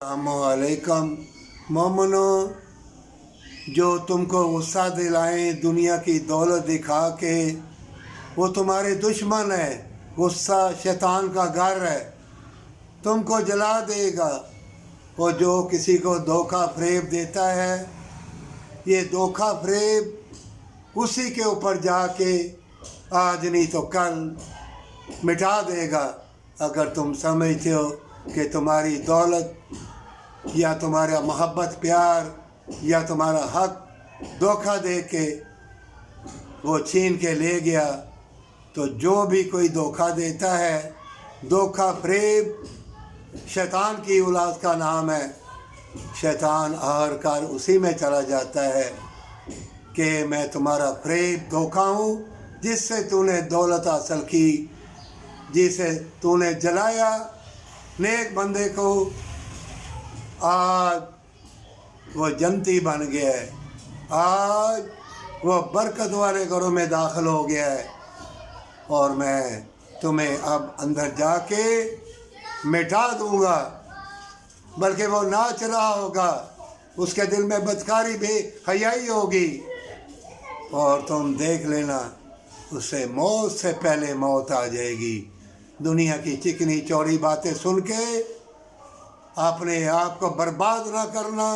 अस्सलामुअलैकुम मोमनो, जो तुमको गुस्सा दिलाएं दुनिया की दौलत दिखा के, वो तुम्हारे दुश्मन है। गुस्सा शैतान का घर है, तुमको जला देगा। और जो किसी को धोखा फरेब देता है, ये धोखा फरेब उसी के ऊपर जाके आज नहीं तो कल मिटा देगा। अगर तुम समझते हो कि तुम्हारी दौलत या तुम्हारा मोहब्बत प्यार या तुम्हारा हक धोखा दे के वो छीन के ले गया, तो जो भी कोई धोखा देता है, धोखा फरेब शैतान की औलाद का नाम है। शैतान आखिरकार उसी में चला जाता है कि मैं तुम्हारा फरेब धोखा हूँ, जिससे तूने दौलत हासिल की, जिसे तूने जलाया नेक बंदे को, आज वो जन्नती बन गया है, आज वो बरकत वाले घरों में दाखिल हो गया है। और मैं तुम्हें अब अंदर जाके मिटा दूंगा, बल्कि वो नाच रहा होगा, उसके दिल में बदकारी बेहयाई होगी, और तुम देख लेना उसे मौत से पहले मौत आ जाएगी। दुनिया की चिकनी चौड़ी बातें सुन के अपने आप को बर्बाद ना करना,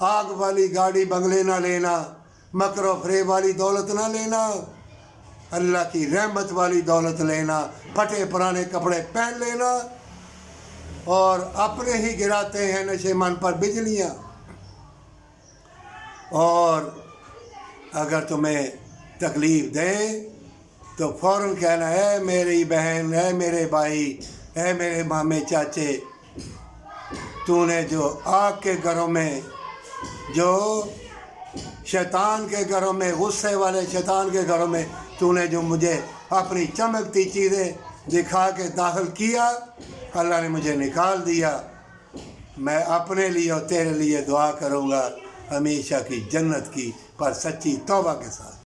आग वाली गाड़ी बंगले ना लेना, मकर फरेब वाली दौलत ना लेना, अल्लाह की रहमत वाली दौलत लेना, फटे पुराने कपड़े पहन लेना, और अपने ही गिराते हैं नशे मन पर बिजलियाँ। और अगर तुम्हें तकलीफ़ दें तो फ़ौरन कहना है मेरी बहन, है मेरे भाई, है मेरे मामे चाचे, तूने जो आग के घरों में, जो शैतान के घरों में, गुस्से वाले शैतान के घरों में तूने जो मुझे अपनी चमकती चीज़ें दिखा के दाखिल किया, अल्लाह ने मुझे निकाल दिया। मैं अपने लिए और तेरे लिए दुआ करूँगा हमेशा की जन्नत की, पर सच्ची तौबा के साथ।